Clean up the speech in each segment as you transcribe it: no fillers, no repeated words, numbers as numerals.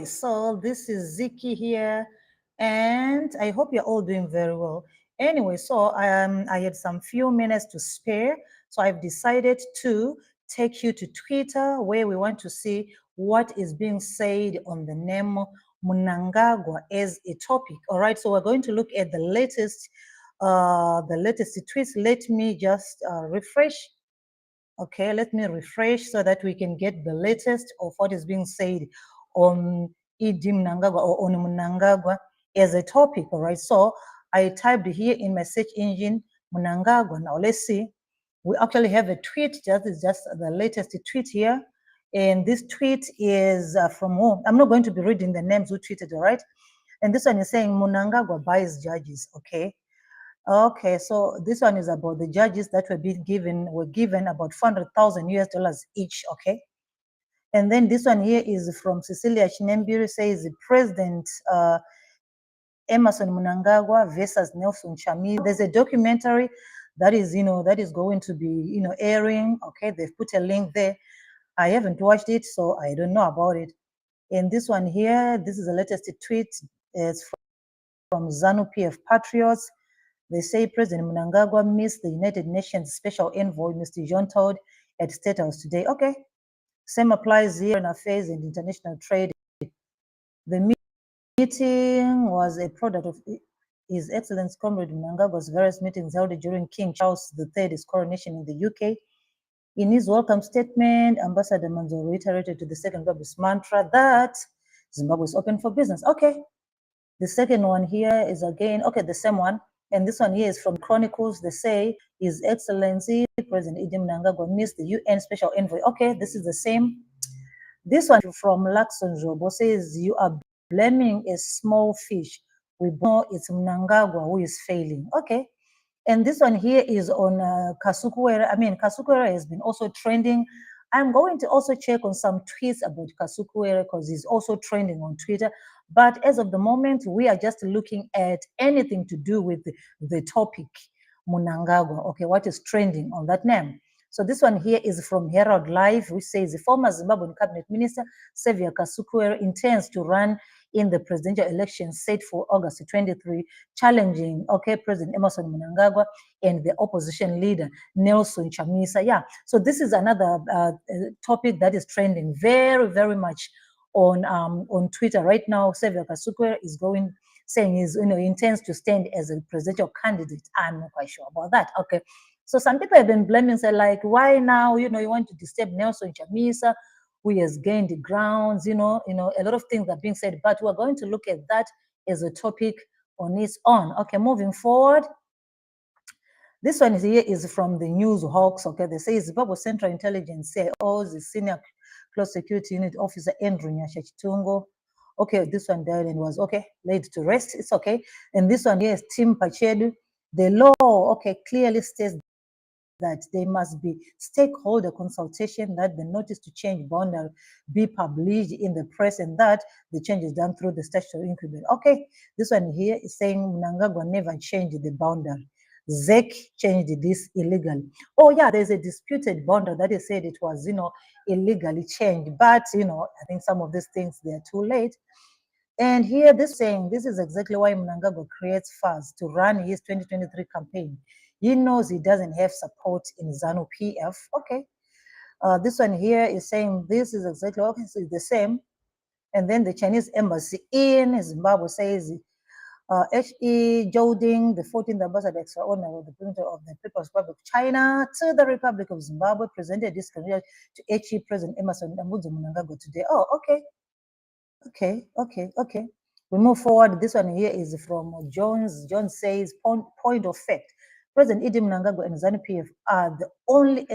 So this is Ziki here, and I hope you're all doing very well. Anyway, so I had some few minutes to spare, so I've decided to take you to Twitter where we want to see what is being said on the name Mnangagwa as a topic. All right, so we're going to look at the latest tweets. Let me just refresh. Okay, let me refresh so that we can get the latest of what is being said on ED Mnangagwa or on Mnangagwa as a topic. All right, so I typed here in my search engine Mnangagwa. Now let's see. We actually have a tweet. That is just the latest tweet here. And this tweet is from whom? I'm not going to be reading the names who tweeted, all right? And this one is saying Mnangagwa buys judges, okay? Okay, so this one is about the judges that were given about 400,000 US dollars each, okay? And then this one here is from Cecilia Chinembiri, says President Emerson Mnangagwa versus Nelson Chamisa. There's a documentary that is going to be, airing, okay? They've put a link there. I haven't watched it, so I don't know about it. And this one here, this is the latest tweet. It's from ZANU PF Patriots. They say President Mnangagwa missed the United Nations Special Envoy, Mr. John Todd, at State House today. Okay, same applies here in affairs and international trade. The meeting was a product of His Excellency Comrade Mnangagwa's various meetings held during King Charles III's coronation in the UK. In his welcome statement, Ambassador Manzo reiterated to the Second Republic's mantra that Zimbabwe is open for business. Okay, the second one here is again, okay, the same one. And this one here is from Chronicles. They say, His Excellency President ED Mnangagwa missed the UN Special Envoy. Okay, this is the same. This one from Lakson Jobo says, you are blaming a small fish. We know it's Mnangagwa who is failing. Okay. And this one here is on Kasukuwere. I mean, Kasukuwere has been also trending. I'm going to also check on some tweets about Kasukuwere because he's also trending on Twitter. But as of the moment, we are just looking at anything to do with the topic, Mnangagwa. Okay, what is trending on that name? So this one here is from Herald Live, which says the former Zimbabwean cabinet minister, Xavier Kasukuwere, intends to run in the presidential election set for August 23, challenging, okay, President Emerson Mnangagwa and the opposition leader, Nelson Chamisa. Yeah, so this is another topic that is trending very, very much on Twitter right now. Xavier Kasukuwere is saying he intends to stand as a presidential candidate. I'm not quite sure about that. Okay. So some people have been blaming, say, like, why now, you want to disturb Nelson Chamisa, who has gained the grounds, a lot of things are being said, but we're going to look at that as a topic on its own. Okay, moving forward. This one here is from the News Hawks. Okay, they say Zimbabwe Central Intelligence CIO, the senior close security unit officer Andrew Nyashachitungo. Okay, this one died and was laid to rest. It's okay. And this one here is Tim Pachedu. The law, clearly states that there must be stakeholder consultation, that the notice to change boundary be published in the press, and that the change is done through the statutory increment. Okay, this one here is saying Mnangagwa never changed the boundary. ZEC changed this illegally. Oh yeah, there's a disputed boundary that is said it was, illegally changed, but I think some of these things, they are too late. And here this saying, this is exactly why Mnangagwa creates fuss to run his 2023 campaign. He knows he doesn't have support in ZANU PF. Okay. This one here is saying this is exactly so it's the same. And then the Chinese embassy in Zimbabwe says H.E. Joding, the 14th ambassador extraordinary of the President of the People's Republic of China to the Republic of Zimbabwe, presented this candidate to H.E. President Emerson Mnangagwa today. Oh, okay. Okay. We move forward. This one here is from Jones. Jones says, point of fact, President ED Mnangagwa and ZANU PF are the only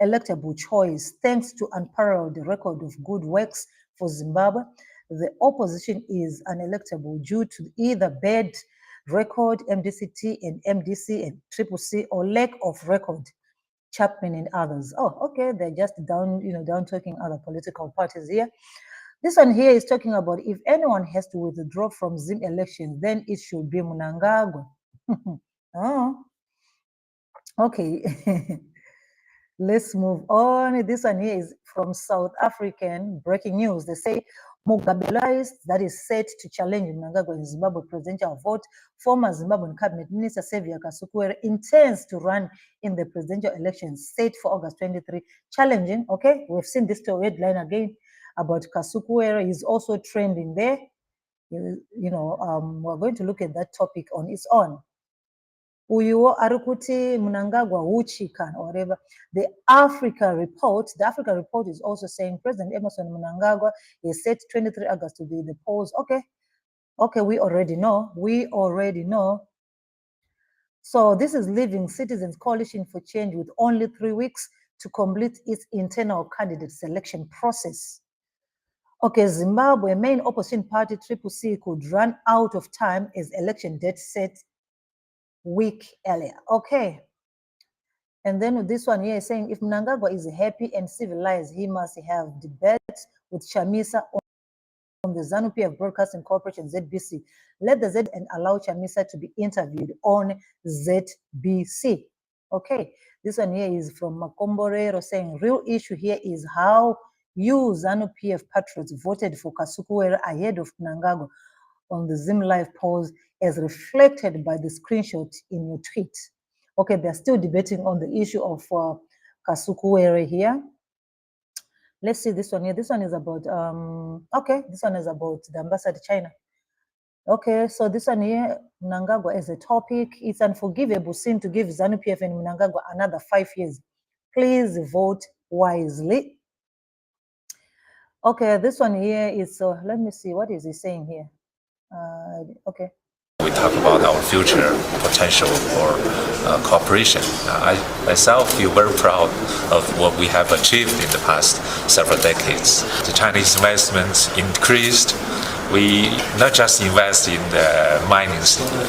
electable choice thanks to unparalleled record of good works for Zimbabwe. The opposition is unelectable due to either bad record, MDCT and MDC and Triple C, or lack of record, Chapman and others. Oh, okay, they're just down talking other political parties here. This one here is talking about if anyone has to withdraw from Zim elections, then it should be Mnangagwa. Oh, okay. Let's move on. This one here is from South African breaking news. They say mobilized, that is set to challenge Mnangagwa in Zimbabwe presidential vote. Former Zimbabwean cabinet minister Xavier Kasukuwere intends to run in the presidential elections set for August 23, challenging, okay, we've seen this headline again about Kasukuwere. He's also trending there. We're going to look at that topic on its own. Uyuwo Arukuti Mnangagwa Wuchika or whatever. The Africa report is also saying President Emerson Mnangagwa is set 23 August to be the polls. Okay, we already know. So this is leaving Citizens Coalition for Change with only 3 weeks to complete its internal candidate selection process. Okay, Zimbabwe main opposition party Triple C could run out of time as election date set week earlier. Okay. And then with this one here is saying if Mnangagwa is happy and civilized, he must have debates with Chamisa on the ZANU-PF Broadcasting Corporation, ZBC. Let the Z and allow Chamisa to be interviewed on ZBC. Okay. This one here is from Makomborero saying real issue here is how you ZANU-PF patriots voted for Kasukuwere ahead of Mnangagwa on the Zim Live polls as reflected by the screenshot in your tweet. Okay, they're still debating on the issue of Kasukuwere here. Let's see this one here. This one is about, this one is about the ambassador to China. Okay, so this one here, Mnangagwa as a topic. It's unforgivable sin to give ZANU-PF and Mnangagwa another 5 years. Please vote wisely. Okay, this one here is, let me see, what is he saying here? Okay. We talk about our future potential for cooperation. I myself feel very proud of what we have achieved in the past several decades. The Chinese investments increased. We not just invest in the mining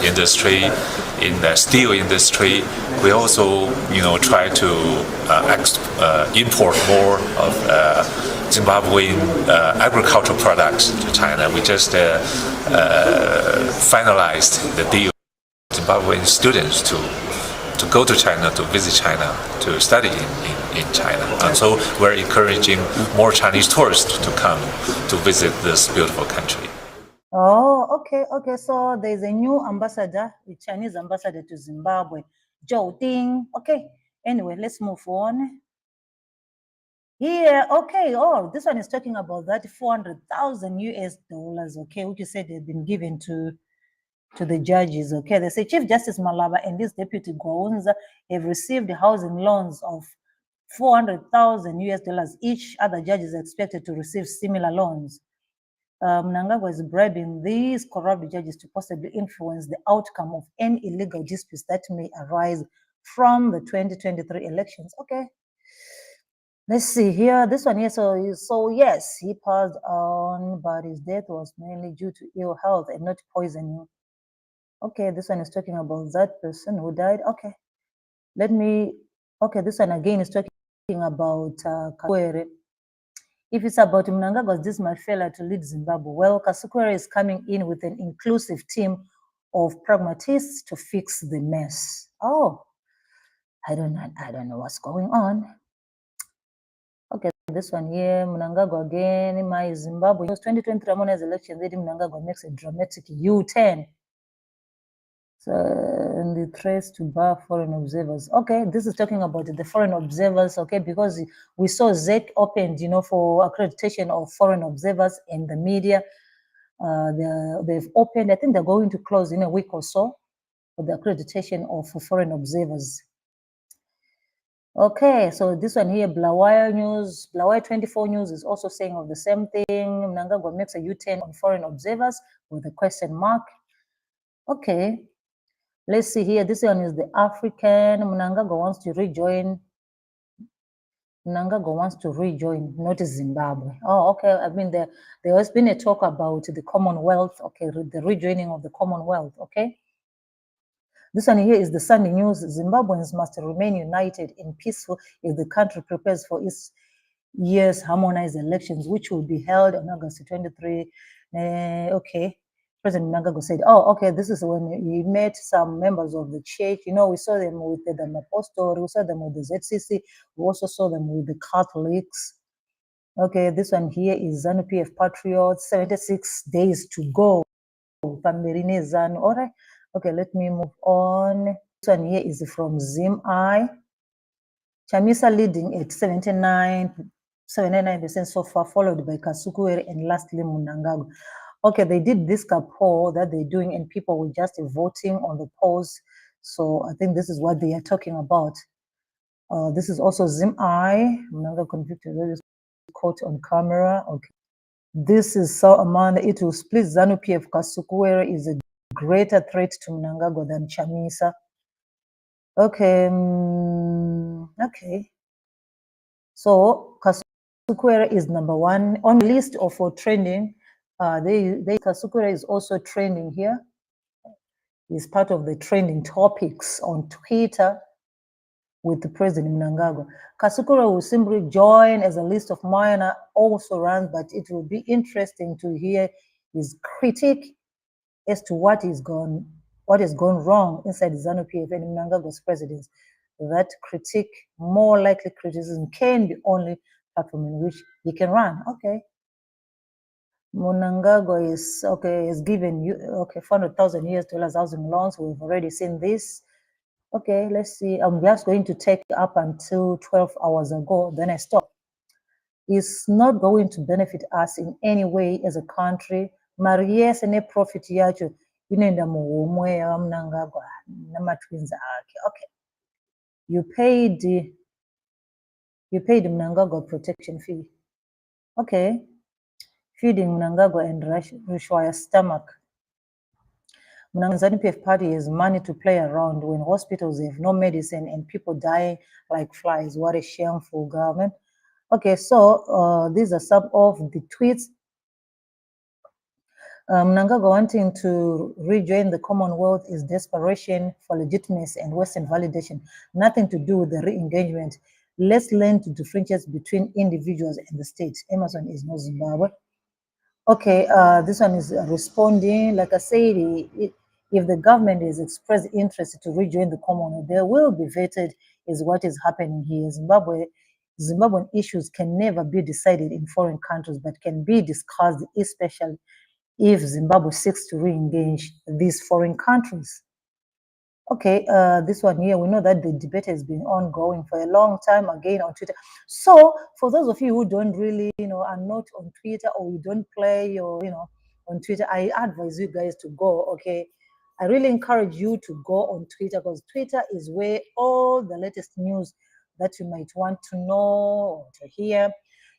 industry, in the steel industry. We also, try to import more of Zimbabwean agricultural products to China. We just finalized the deal with Zimbabwean students to go to China, to visit China, to study in China. And so we're encouraging more Chinese tourists to come to visit this beautiful country. Oh, okay. So there's a new ambassador, the Chinese ambassador to Zimbabwe, Zhou Ting. Okay. Anyway, let's move on. Here, okay. Oh, this one is talking about that 400,000 US dollars. Okay, which you said they've been given to the judges. Okay, they say Chief Justice Malaba and his deputy Gwaunza have received housing loans of 400,000 US dollars each. Other judges are expected to receive similar loans. Mnangagwa is bribing these corrupt judges to possibly influence the outcome of any illegal disputes that may arise from the 2023 elections. Okay. Let's see here. This one here. So yes, he passed on, but his death was mainly due to ill health and not poisoning. Okay, this one is talking about that person who died. Okay. This one again is talking about Kasukuwere. If it's about Mnangagwa, this my failure to lead Zimbabwe. Well, Kasukuwere is coming in with an inclusive team of pragmatists to fix the mess. Oh, I don't know what's going on. Okay, this one here, Mnangagwa again, my Zimbabwe. It was 2020 Ramona's election, Lady Mnangagwa makes a dramatic U-turn. So, and the threats to bar foreign observers. Okay, this is talking about the foreign observers, okay, because we saw ZEC opened, for accreditation of foreign observers in the media. They've opened, I think they're going to close in a week or so for the accreditation of foreign observers. Okay, so this one here, Blawire News, Blawire 24 News is also saying of the same thing. Mnangagwa makes a U-turn on foreign observers with a question mark. Okay, let's see here. This one is the African. Mnangagwa wants to rejoin. Not Zimbabwe. Oh, okay. I mean, there has been a talk about the Commonwealth. Okay, the rejoining of the Commonwealth. Okay. This one here is the Sunday News. Zimbabweans must remain united and peaceful as the country prepares for its year's harmonized elections, which will be held on August 23. Okay. President Mnangagwa said, oh, okay, this is when he met some members of the church. We saw them with the Apostle, we saw them with the ZCC, we also saw them with the Catholics. Okay, this one here is ZANU-PF Patriots, 76 days to go. All right. Okay, let me move on. This one here is from ZIM-I. Chamisa leading at 79% so far, followed by Kasukuwere and lastly Mnangagwa. Okay, they did this poll that they're doing and people were just voting on the polls. So I think this is what they are talking about. This is also ZIM-I, another convicted caught on camera. Okay. This is so Amanda. It will split ZANU-PF. Kasukuwere is a greater threat to Mnangagwa than Chamisa. Okay. Okay. So Kasukuwere is number one on the list of for trending. Kasukuwere is also trending here. Is part of the trending topics on Twitter with the President Mnangagwa. Kasukuwere will simply join as a list of minor also runs, but it will be interesting to hear his critique as to what has gone wrong inside ZANU-PF and Mnangagwa's presidency. That critique, more likely criticism, can be only platform in which he can run. Okay. Mnangagwa is okay, is given you $400,000 housing loans. We've already seen this. Okay, let's see. I'm just going to take up until 12 hours ago, then I stop. It's not going to benefit us in any way as a country. Mariyes and a profit yacho inenda muumwe ya Mnangagwa na matwins ake. Okay. You paid Mnangagwa protection fee. Okay. Feeding Mnangagwa and Rishwaya stomach. ZANU-PF party has money to play around when hospitals have no medicine and people dying like flies. What a shameful government. Okay, so these are some of the tweets. Mnangagwa wanting to rejoin the Commonwealth is desperation for legitimacy and Western validation. Nothing to do with the re-engagement. Let's learn to differentiate between individuals and the state. Emerson is not Zimbabwe. Okay, this one is responding. Like I said, if the government is expressed interest to rejoin the Commonwealth, they will be vetted is what is happening here. Zimbabwean issues can never be decided in foreign countries, but can be discussed, especially if Zimbabwe seeks to re-engage these foreign countries. Okay, this one here, we know that the debate has been ongoing for a long time again on Twitter. So for those of you who don't really, are not on Twitter or you don't play or, on Twitter, I advise you guys to go, okay? I really encourage you to go on Twitter because Twitter is where all the latest news that you might want to know or to hear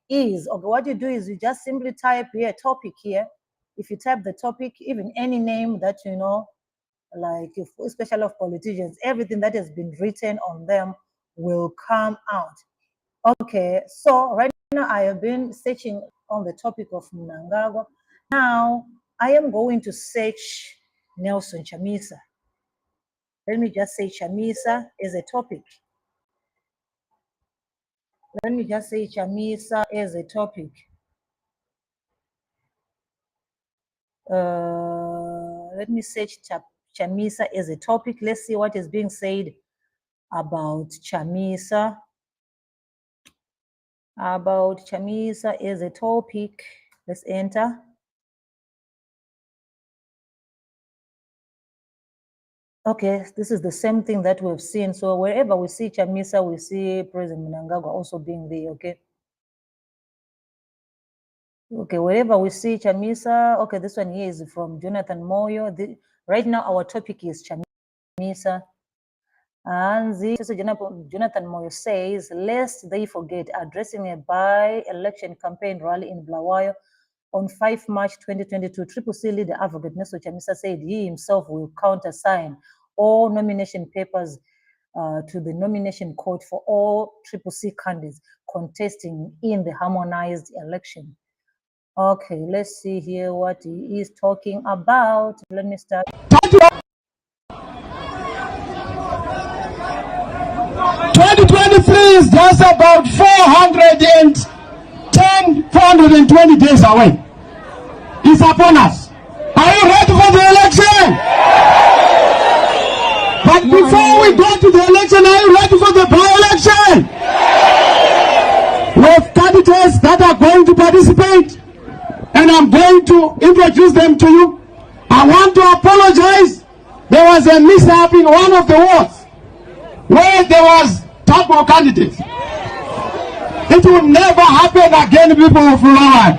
is. Okay, what you do is you just simply type here, topic here. If you type the topic, even any name that you know, like especially of politicians, everything that has been written on them will come out. Okay, so right now I have been searching on the topic of Mnangagwa. Now I am going to search Nelson Chamisa. Let me just say Chamisa as a topic. Let me just say Chamisa as a topic. Let me search Chamisa as a topic. Let's see what is being said about Chamisa. About Chamisa as a topic. Let's enter. Okay, this is the same thing that we've seen. So wherever we see Chamisa, we see President Mnangagwa also being there, okay? Okay, wherever we see Chamisa, okay, this one here is from Jonathan Moyo. Right now our topic is Chamisa. And Jonathan Moyo says, lest they forget, addressing a by-election campaign rally in Bulawayo on 5 March 2022, Triple C leader advocate Nelson Chamisa said he himself will countersign all nomination papers to the nomination court for all Triple C candidates contesting in the harmonized election. Okay, let's see here what he is talking about. Let me start. 2023 is just about 420 days away. It's upon us. Are you ready for the election? But before we go to the election, are you ready for the by-election? With candidates candidates that are going to participate, and I'm going to introduce them to you. I want to apologize. There was a mishap in one of the wards where there was double candidates. It will never happen again, people of Lord.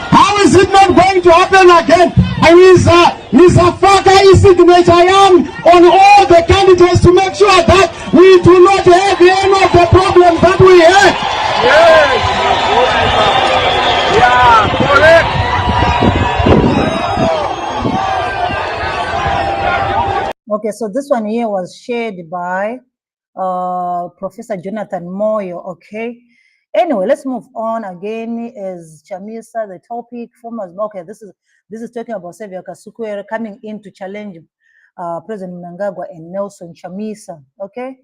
How is it not going to happen again? I mean, Mr. Faka signature on all the candidates to make sure that we do not have any of the problems that we have. Yes. Yeah, correct. Okay, so this one here was shared by Professor Jonathan Moyo. Okay, anyway, let's move on. Again, is Chamisa the topic? Formers. Okay, this is talking about Xavier Kasukuwere coming in to challenge President Mnangagwa and Nelson Chamisa. Okay,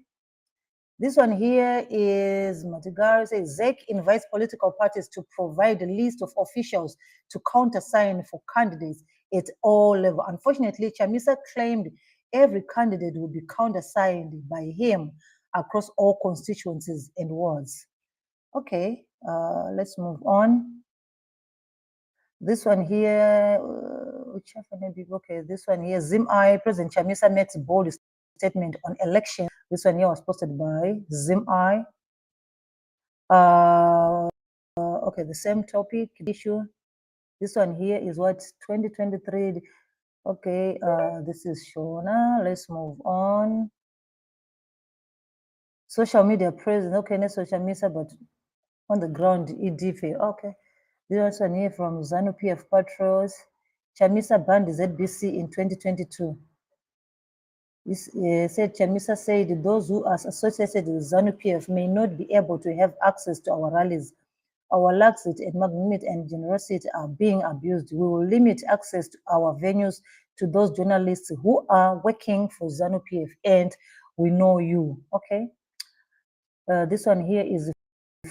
this one here is Matigari says ZEC invites political parties to provide a list of officials to countersign for candidates at all levels. Unfortunately, Chamisa claimed every candidate will be countersigned by him across all constituencies and wards. Okay, let's move on. This one here, okay, this one here, Zim-I, President Chamisa makes bold statement on election. This one here was posted by Zim-I. Okay, the same topic, issue. This one here is what, 2023. Okay, this is Shona. Let's move on. Social media presence. Okay, not social media, but on the ground, ED fail. Okay. This one here from ZANU PF Patrols. Chamisa banned ZBC in 2022. This said Chamisa said those who are associated with ZANU PF may not be able to have access to our rallies. Our laxity and magnanimity and generosity are being abused. We will limit access to our venues to those journalists who are working for ZANU PF, and we know you. Okay. This one here is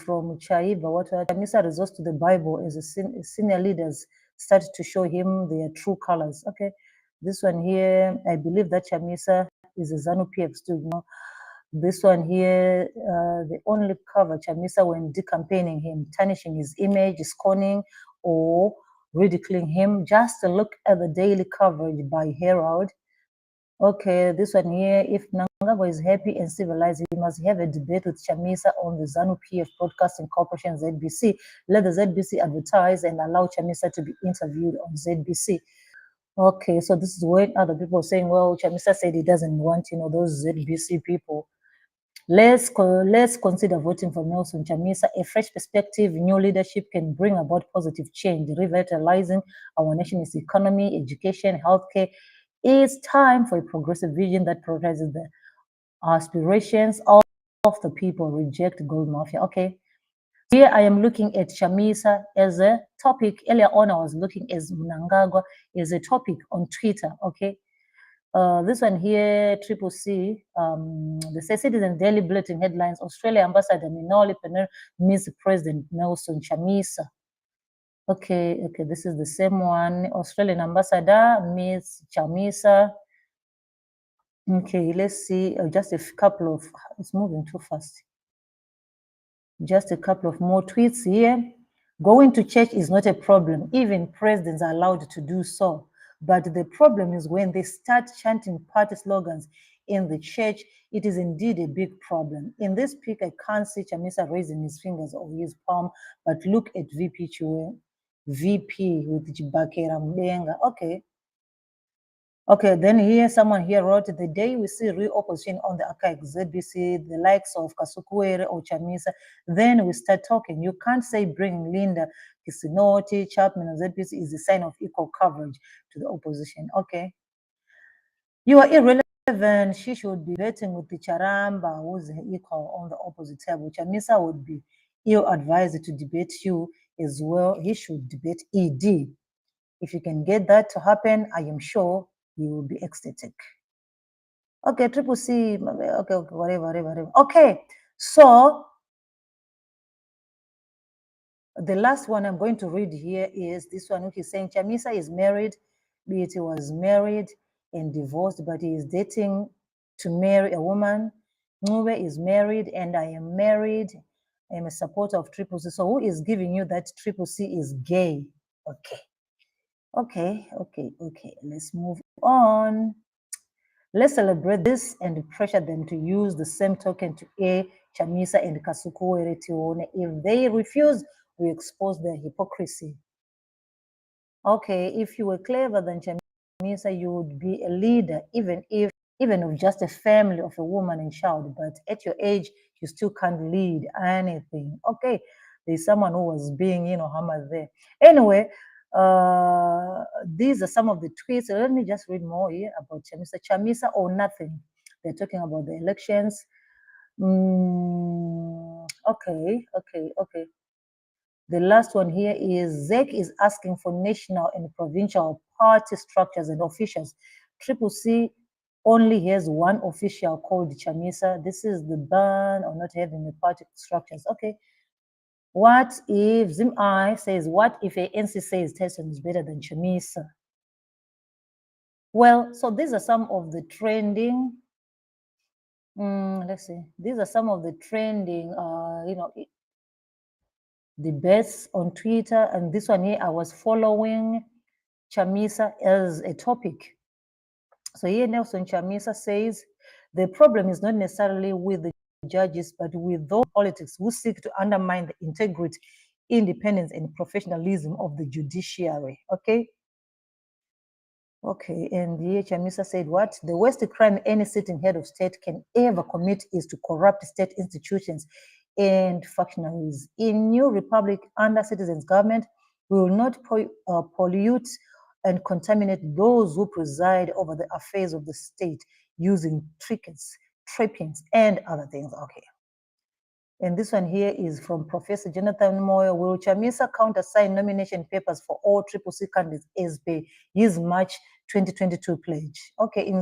from Chaiba. What Chamisa resorts to the Bible as the senior leaders start to show him their true colors. Okay. This one here, I believe that Chamisa is a ZANU PF student. This one here, they only cover Chamisa when decampaigning him, tarnishing his image, scorning or ridiculing him. Just look at the daily coverage by Herald. Okay, this one here, if Mnangagwa is happy and civilized, he must have a debate with Chamisa on the ZANU PF Broadcasting Corporation, ZBC. Let the ZBC advertise and allow Chamisa to be interviewed on ZBC. Okay, so this is when other people are saying, well, Chamisa said he doesn't want, those ZBC people. Let's consider voting for Nelson Chamisa. A fresh perspective, new leadership can bring about positive change, revitalizing our nation's economy, education, healthcare. It's time for a progressive vision that prioritizes the aspirations of the people. Reject gold mafia. Okay. Here I am looking at Chamisa as a topic. Earlier on, I was looking at Mnangagwa as a topic on Twitter. Okay. This one here, Triple C, they say Citizen Daily Bulletin headlines, Australia Ambassador Minoli Penel meets President Nelson Chamisa. Okay, this is the same one. Australian Ambassador meets Chamisa. Okay, let's see, just a couple of, it's moving too fast. Just a couple of more tweets here. Going to church is not a problem. Even presidents are allowed to do so. But the problem is when they start chanting party slogans in the church, it is indeed a big problem. In this pic, I can't see Chamisa raising his fingers or his palm, but look at VP Chue, VP with Jibakera Mbenga. Okay, then here, someone here wrote, the day we see real opposition on the archive, ZBC, the likes of Kasukuwere or Chamisa, then we start talking. You can't say bring Linda Kisinoti, Chapman, and ZBC is a sign of equal coverage to the opposition. Okay. You are irrelevant. She should be betting with the Charamba, who's equal on the opposite table. Chamisa would be ill-advised to debate you as well. He should debate ED. If you can get that to happen, I am sure you will be ecstatic. Okay, Triple C, okay, whatever. Okay, so the last one I'm going to read here is this one, which is saying Chamisa is married, be it he was married and divorced, but he is dating to marry a woman. Ngube is married and I am married I am a supporter of Triple C. So who is giving you that Triple C is gay? Okay. Let's move on. Let's celebrate this and pressure them to use the same token to air Chamisa and Kasukuwere Tiwone. If they refuse, we expose their hypocrisy. Okay, if you were clever than Chamisa, you would be a leader, even of just a family of a woman and child. But at your age, you still can't lead anything. Okay, there's someone who was being, hammered there. Anyway, these are some of the tweets. Let me just read more here about Chamisa. Chamisa or nothing. They're talking about the elections. Okay. The last one here is ZEC is asking for national and provincial party structures and officials. Triple C only has one official called Chamisa. This is the ban on not having the party structures. Okay. What if Zim-I says, what if ANC says Tyson is better than Chamisa? Well, so these are some of the trending, let's see. These are some of the trending, debates on Twitter. And this one here, I was following Chamisa as a topic. So here Nelson Chamisa says, the problem is not necessarily with the judges, but with those politics who seek to undermine the integrity, independence, and professionalism of the judiciary. Okay. And here Chamisa said, what? The worst crime any sitting head of state can ever commit is to corrupt state institutions and functionaries. In New Republic, under citizens' government, we will not pollute and contaminate those who preside over the affairs of the state using trinkets, trappings, and other things. Okay. And this one here is from Professor Jonathan Moyo. Will Chamisa countersign nomination papers for all Triple C candidates as per his March 2022 pledge? Okay,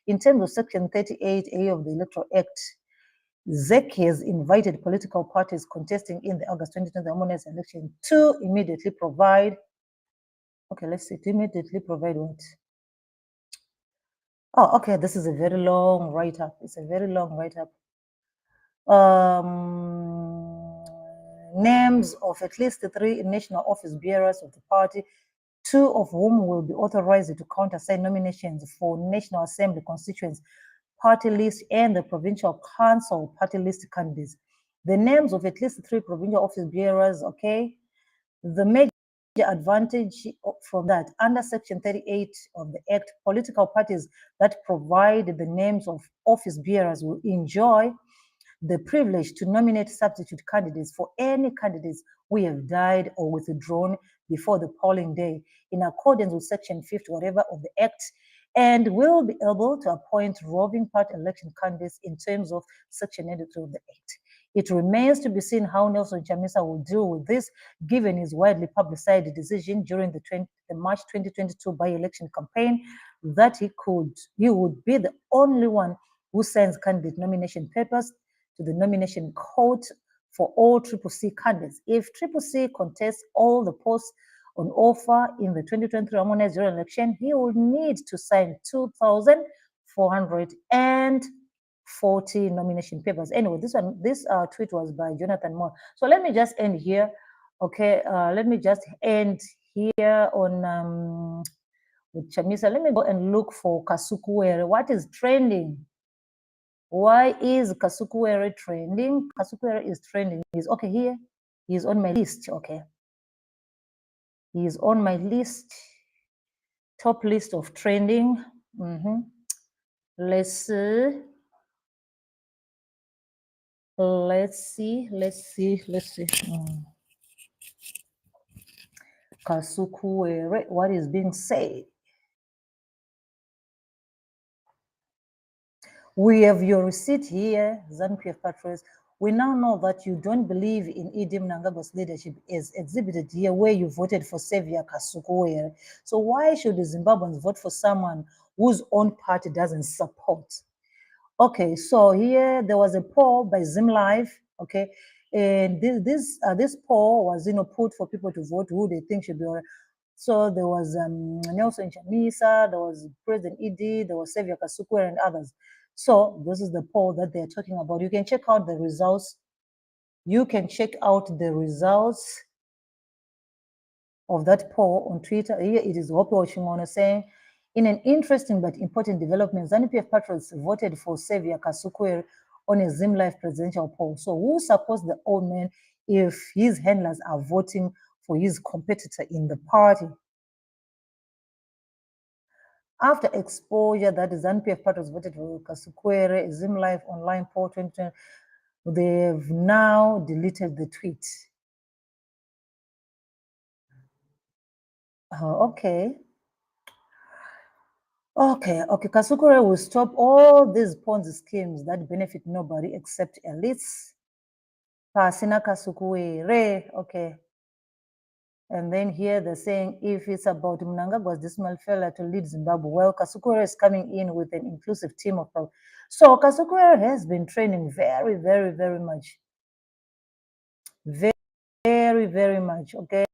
in terms of Section 38A of the Electoral Act, ZEC has invited political parties contesting in the August 2020 harmonious election to immediately provide, okay, let's see, to immediately provide what? Oh, okay, this is a very long write-up. It's a very long write-up. Names of at least 3 national office bearers of the party, 2 of whom will be authorized to countersign nominations for National Assembly constituents party list and the provincial council party list candidates. The names of at least 3 provincial office bearers, okay? The major advantage from that, under Section 38 of the Act, political parties that provide the names of office bearers will enjoy the privilege to nominate substitute candidates for any candidates who have died or withdrawn before the polling day in accordance with Section 50 whatever of the Act, and will be able to appoint roving party election candidates in terms of Section 93 of the Act. It remains to be seen how Nelson Chamisa will deal with this, given his widely publicized decision during the March 2022 by-election campaign that he would be the only one who signs candidate nomination papers to the nomination court for all Triple C candidates. If Triple C contests all the posts on offer in the 2023 harmonized general election, he would need to sign 2,440 nomination papers. Anyway, this tweet was by Jonathan Moore. So let me just end here. Okay, let me just end here on with Chamisa. Let me go and look for Kasukuwere. What is trending? Why is Kasukuwere trending? Kasukuwere is trending. He's okay here. He's on my list. Okay. He's on my list. Top list of trending. Let's see. Kasukuwere, what is being said? We have your receipt here, ZANU-PF patrons. We now know that you don't believe in ED Mnangagwa's leadership as exhibited here, where you voted for Savior Kasukuwere. So why should the Zimbabweans vote for someone whose own party doesn't support? Okay, so here there was a poll by ZimLive, okay, and this poll was put for people to vote who they think should be. So there was Nelson Chamisa, there was President ED, there was Savior Kasukuwere and others. So this is the poll that they're talking about. You can check out the results You can check out the results of that poll on Twitter. Here it is Hope Washington saying, in an interesting but important development, ZANU-PF patriots voted for Xavier Kasukwere on a Zim Life presidential poll. So who supports the old man if his handlers are voting for his competitor in the party? After exposure that ZANU-PF patriots voted for Kasukwere, Zim Life online poll 2020, they've now deleted the tweet. Okay. Okay. Kasukwere will stop all these Ponzi schemes that benefit nobody except elites. Pasina Kasukwere. Okay. And then here they're saying, if it's about Mnangagwa's dismal failure to lead Zimbabwe, well, Kasukwere is coming in with an inclusive team of people. So Kasukwere has been training very, very, very much. Very, very much. Okay.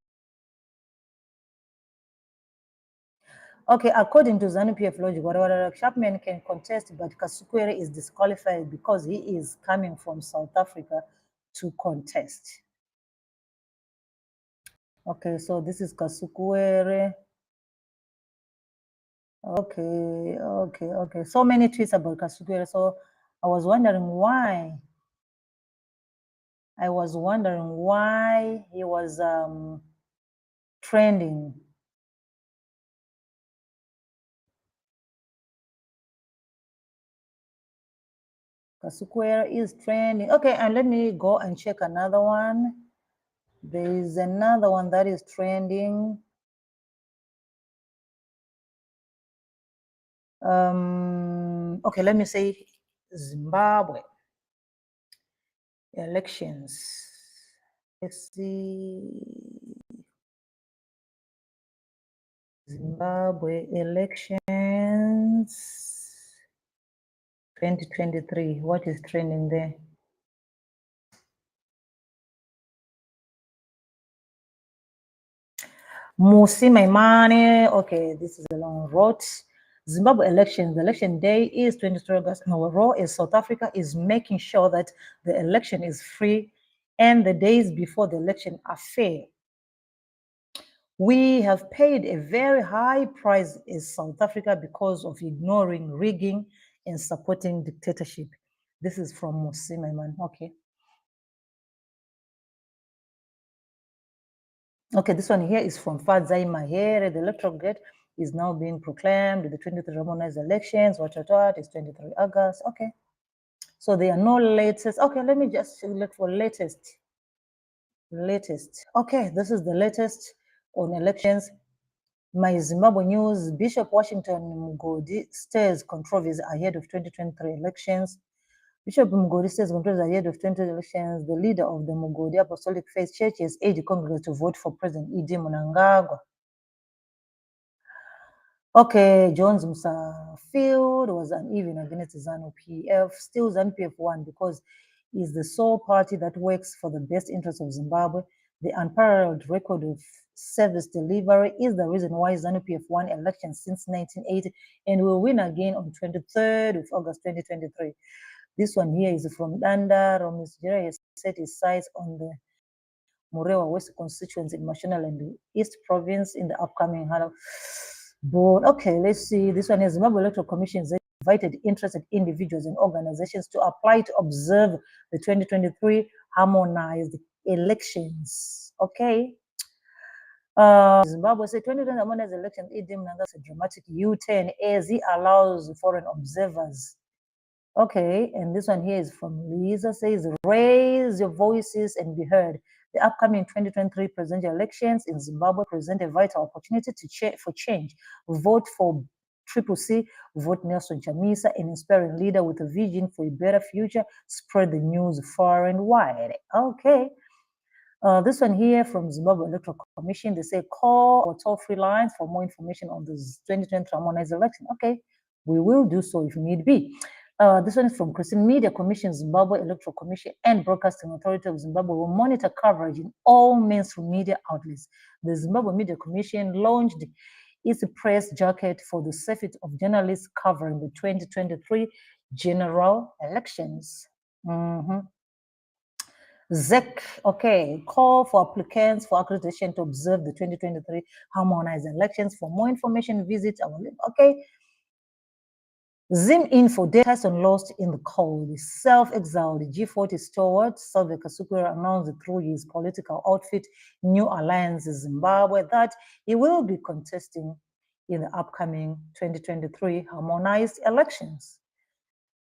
Okay, according to ZANU-PF logic, whatever Chapman can contest, but Kasukwere is disqualified because he is coming from South Africa to contest. Okay, so this is Kasukwere. Okay. So many tweets about Kasukwere. So I was wondering why. He was trending. Kasukwere is trending. Okay, and let me go and check another one. There is another one that is trending. Okay, let me say Zimbabwe elections. Let's see. Zimbabwe elections 2023. What is trending there? Musi Maimane. Okay, this is a long road. Zimbabwe elections. The election day is 23 August. And our role is South Africa is making sure that the election is free and the days before the election are fair. We have paid a very high price in South Africa because of ignoring rigging and supporting dictatorship. This is from Musi Maimane. Okay. Okay, this one here is from Fadzai Mahere. The electoral gate is now being proclaimed. The 23 harmonized elections, it's 23 August. Okay. So there are no latest. Okay, let me just look for latest. Okay, this is the latest on elections. My Zimbabwe news, Bishop Washington Mugodi stirs controversy ahead of 2023 elections. Bishop Mugodi stirs controversy ahead of 2023 elections. The leader of the Mugodi Apostolic Faith Church has urged Congress to vote for President ED Mnangagwa. Okay, Jones Musa Field was uneven against ZANU-PF. Still ZANU-PF won because it's the sole party that works for the best interests of Zimbabwe. The unparalleled record of service delivery is the reason why ZANU-PF won elections since 1980 and will win again on 23rd of August 2023. This one here is from Danda. Romis Jere has set his sights on the Murewa West constituency in Mashonaland East Province in the upcoming board. Okay, let's see. This one is Zimbabwe Electoral Commission has invited interested individuals and organizations to apply to observe the 2023 harmonized elections. Okay. Zimbabwe said 2020 harmonized elections, ED Mnangagwa a dramatic U-turn as he allows foreign observers. Okay, and this one here is from Lisa, says, raise your voices and be heard. The upcoming 2023 presidential elections in Zimbabwe present a vital opportunity for change. Vote for Triple C, vote Nelson Chamisa, an inspiring leader with a vision for a better future. Spread the news far and wide. Okay. This one here from Zimbabwe Electoral Commission, they say call or toll-free lines for more information on the 2020 harmonized election. Okay, we will do so if need be. This one is from Christian Media Commission, Zimbabwe Electoral Commission, and Broadcasting Authority of Zimbabwe will monitor coverage in all mainstream media outlets. The Zimbabwe Media Commission launched its press jacket for the safety of journalists covering the 2023 general elections. ZEC, okay, call for applicants for accreditation to observe the 2023 harmonized elections. For more information, visit our link, okay. Zim info, Tyson lost in the cold. Self-exiled G40 stalwart Salve Kasukura announced through his political outfit, New Alliance Zimbabwe, that he will be contesting in the upcoming 2023 harmonized elections.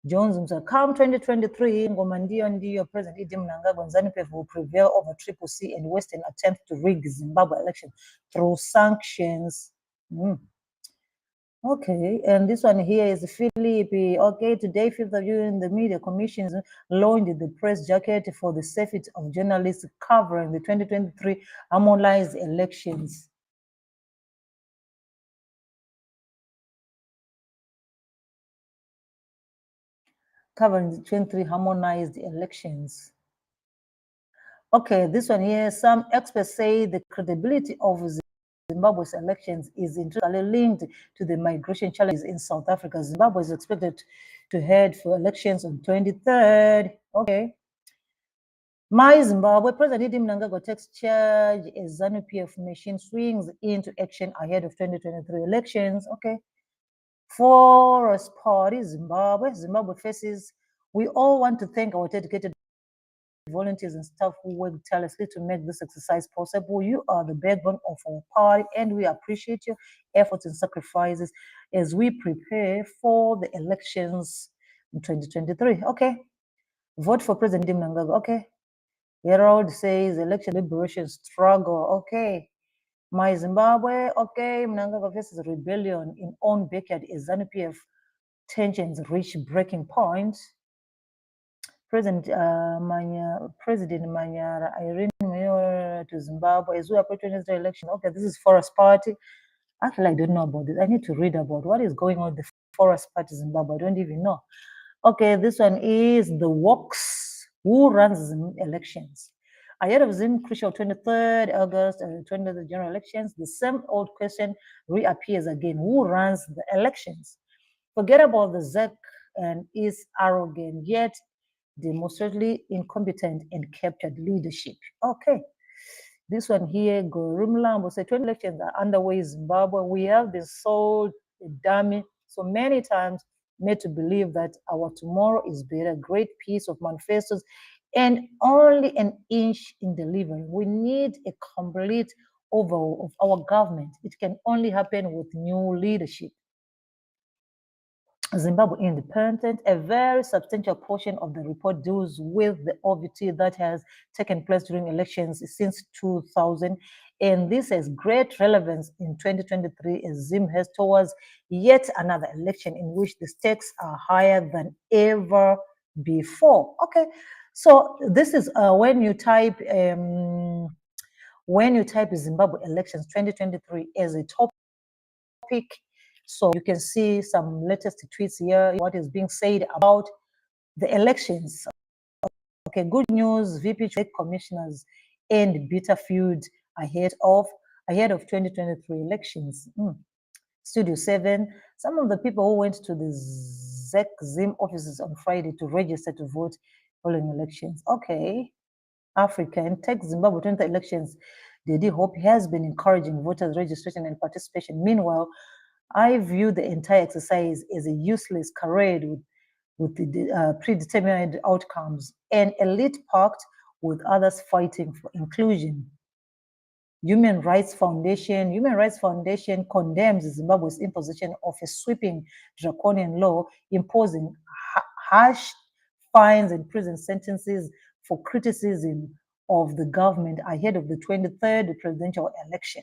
Jones himself, come 2023, Ngoma Ndio President ED Mnangagwa and ZANU-PF will prevail over Triple C and Western attempt to rig Zimbabwe election through sanctions. Okay, and this one here is Philip. Okay, today, 5th of June, the Media Commission launched the press jacket for the safety of journalists covering the 2023 harmonized elections. Covering the 23 harmonized elections. Okay, this one here, some experts say the credibility of Zimbabwe's elections is intrinsically linked to the migration challenges in South Africa. Zimbabwe is expected to head for elections on 23rd. Okay. My Zimbabwe, President ED Mnangagwa takes charge as ZANU-PF machine swings into action ahead of 2023 elections. Okay. Forest Party, Zimbabwe. Zimbabwe faces, we all want to thank our dedicated volunteers and staff who work tirelessly to make this exercise possible. You are the backbone of our party, and we appreciate your efforts and sacrifices as we prepare for the elections in 2023. Okay. Vote for President Mnangagwa. Okay. Herald says election liberation struggle. Okay. My Zimbabwe. Okay. Mnangagwa faces rebellion in own backyard as ZANU-PF tensions reach breaking point. President Manyara, Irene Mayor to Zimbabwe as we approach the election. Okay, this is Forest Party. Actually, I don't know about this. I need to read about what is going on with the Forest Party Zimbabwe. I don't even know. Okay, this one is the Works. Who runs the elections? Ahead of Zim crucial 23rd August and 20th general elections, the same old question reappears again. Who runs the elections? Forget about the ZEC and is arrogant, yet demonstrably incompetent and captured leadership. Okay. This one here, Gorumla will say 20 elections are underway in Zimbabwe. We have been sold a dummy so many times, made to believe that our tomorrow is better. Great piece of manifestos and only an inch in delivery. We need a complete overhaul of our government. It can only happen with new leadership. Zimbabwe Independent, a very substantial portion of the report deals with the OVT that has taken place during elections since 2000. And this has great relevance in 2023 as Zim heads towards yet another election in which the stakes are higher than ever before. Okay, so this is when you type Zimbabwe elections 2023 as a topic. So you can see some latest tweets here, what is being said about the elections. Okay, good news, VP commissioners end bitter feud ahead of 2023 elections. Studio 7, some of the people who went to the ZIM offices on Friday to register to vote following elections. Okay, African Tech Zimbabwe 20 elections. Didi Hope has been encouraging voters' registration and participation. Meanwhile, I view the entire exercise as a useless charade with the predetermined outcomes, an elite pact with others fighting for inclusion. Human Rights Foundation condemns Zimbabwe's imposition of a sweeping draconian law imposing harsh fines and prison sentences for criticism of the government ahead of the 23rd presidential election.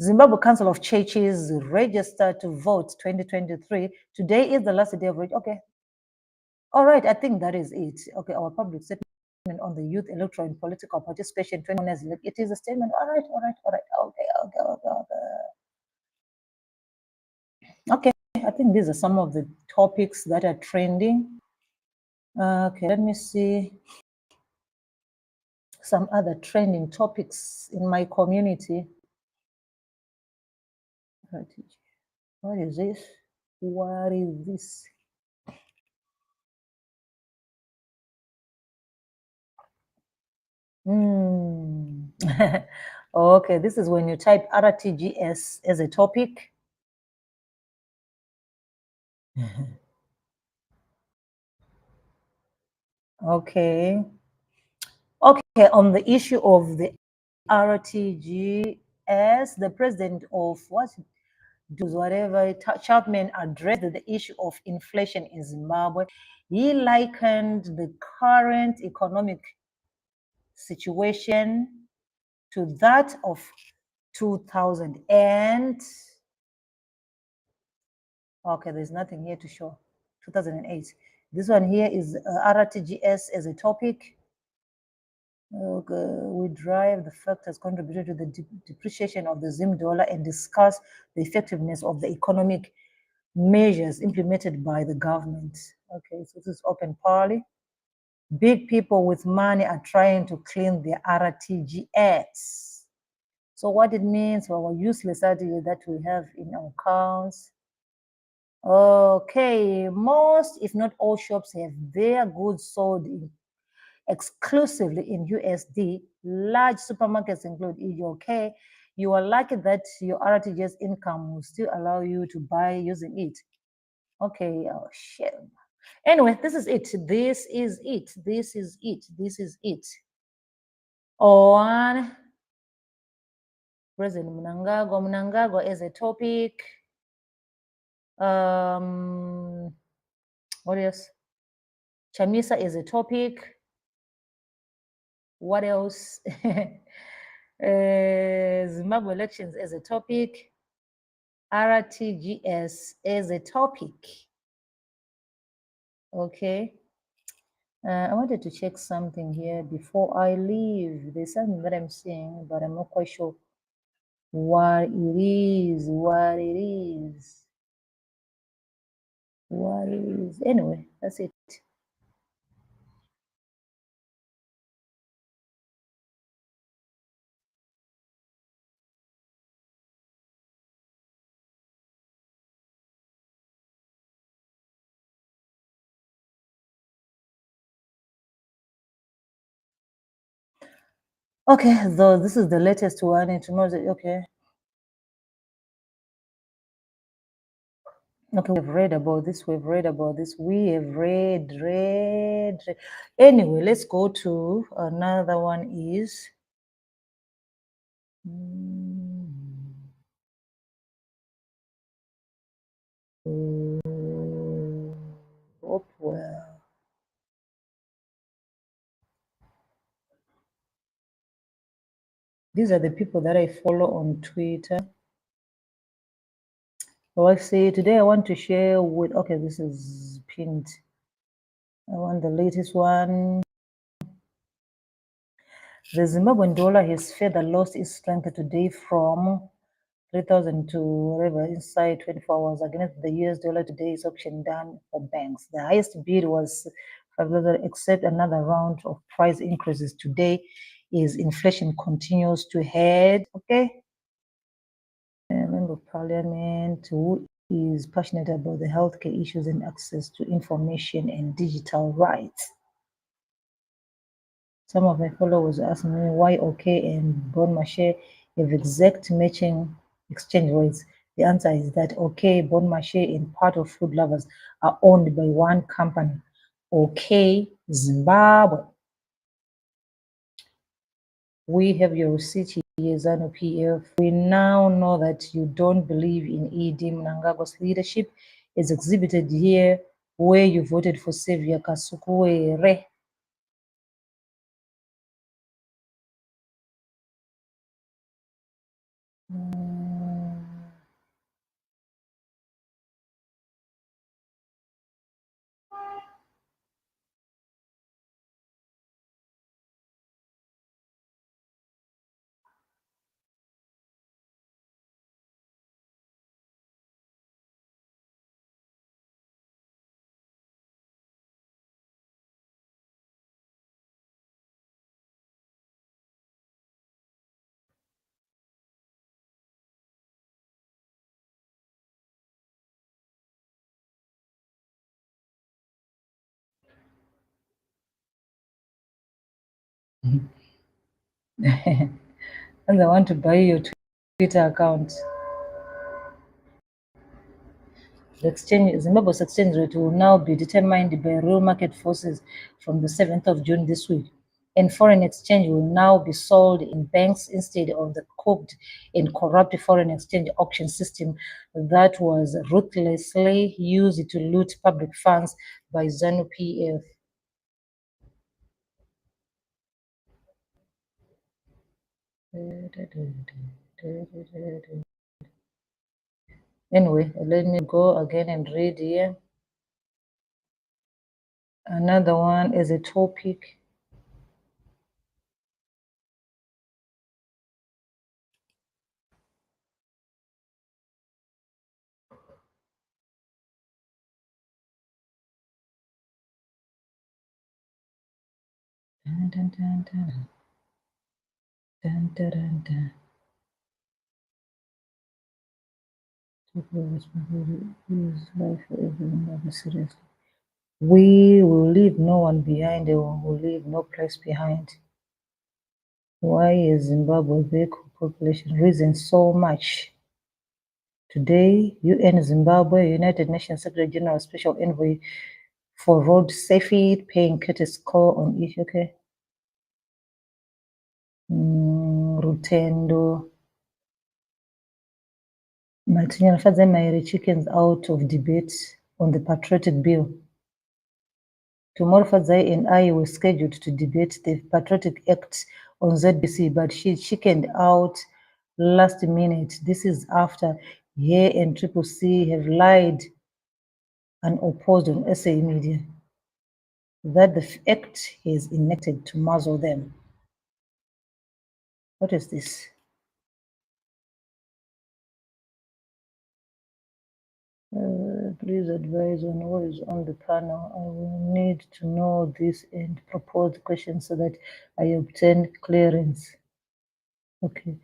Zimbabwe Council of Churches registered to vote 2023. Today is the last day of registration. Okay. All right, I think that is it. Okay, our public statement on the youth electoral and political participation. It is a statement. All right. Okay, I think these are some of the topics that are trending. Okay, let me see some other trending topics in my community. What is this? What is this? Okay, this is when you type RTGS as a topic. Okay. Okay, on the issue of the RTGS, the president of whatever, Chapman addressed the issue of inflation in Zimbabwe. He likened the current economic situation to that of 2000 and okay, there's nothing here to show 2008. This one here is RTGS as a topic. We drive the factors contributed to the depreciation of the Zim dollar and discuss the effectiveness of the economic measures implemented by the government. Okay, so this is open parley. Big people with money are trying to clean their RTGS. So what it means for our useless RTGS that we have in our accounts. Okay, most, if not all shops have their goods sold exclusively in USD. Large supermarkets include ED. You are lucky that your RTGS income will still allow you to buy using it. Okay, oh shit. Anyway, this is it. This is it. This is it. This is it. On President Mnangagwa as a topic. What else? Chamisa is a topic. What else? Zimbabwe elections as a topic. RTGS as a topic. Okay. I wanted to check something here before I leave. There's something that I'm seeing, but I'm not quite sure what it is. What it is. What it is. Anyway, that's it. Okay, so this is the latest one. And tomorrow, okay. Okay, we've read about this. We've read about this. We have read. Anyway, let's go to another one. Is well. These are the people that I follow on Twitter. So I say today I want to share with. Okay, this is pinned. I want the latest one. The Zimbabwean dollar has further lost its strength today from 3,000 to whatever inside 24 hours against the US dollar. Today is auction done for banks. The highest bid was 5,000, except another round of price increases today as inflation continues to head. Okay. Member of Parliament who is passionate about the healthcare issues and access to information and digital rights. Some of my followers ask me why OK and Bon Marché have exact matching exchange rates. The answer is that OK, Bon Marché, and part of Food Lovers are owned by one company, OK Zimbabwe. We have your receipt here, ZANU PF. We now know that you don't believe in ED Mnangagwa's leadership, as exhibited here, where you voted for Xavier Kasukuwere. And I want to buy your Twitter account. Zimbabwe's exchange rate will now be determined by real market forces from the 7th of June this week, and foreign exchange will now be sold in banks instead of the cooked and corrupt foreign exchange auction system that was ruthlessly used to loot public funds by ZANU-PF. Anyway, let me go again and read here. Another one is a topic. Dun, dun, dun, dun. Dun, dun, dun, dun. Seriously. We will leave no one behind and we will leave no place behind. Why is Zimbabwe's population risen so much? Today, UN Zimbabwe, United Nations Secretary General Special Envoy for Road Safety, paying Curtis call on issue. Okay. Rutendo. Martin Fadzemairi chickens out of debate on the patriotic bill. Tomorrow, Fadzai and I were scheduled to debate the Patriotic Act on ZBC, but she chickened out last minute. This is after her and Triple C have lied and opposed on SA Media that the act is enacted to muzzle them. What is this? Please advise on what is on the panel. I will need to know this and propose questions so that I obtain clearance. Okay.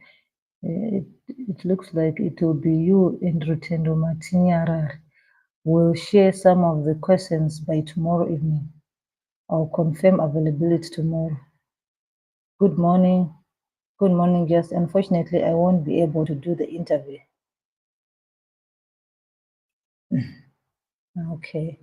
It looks like it will be you and Rutendo Matinyara will share some of the questions by tomorrow evening. I'll confirm availability tomorrow. Good morning. Good morning, Jess. Unfortunately, I won't be able to do the interview. Okay.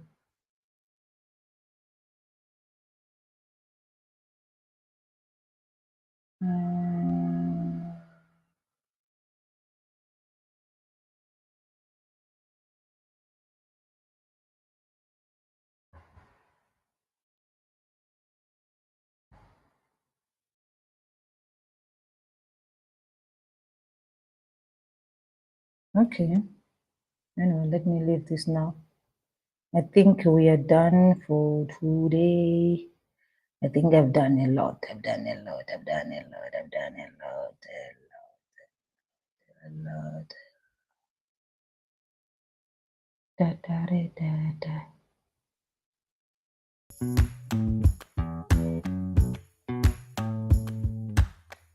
Okay. Anyway, let me leave this now. I think we are done for today. I think I've done a lot. I've done a lot. I've done a lot. I've done a lot. A lot. Da, da, da, da, da.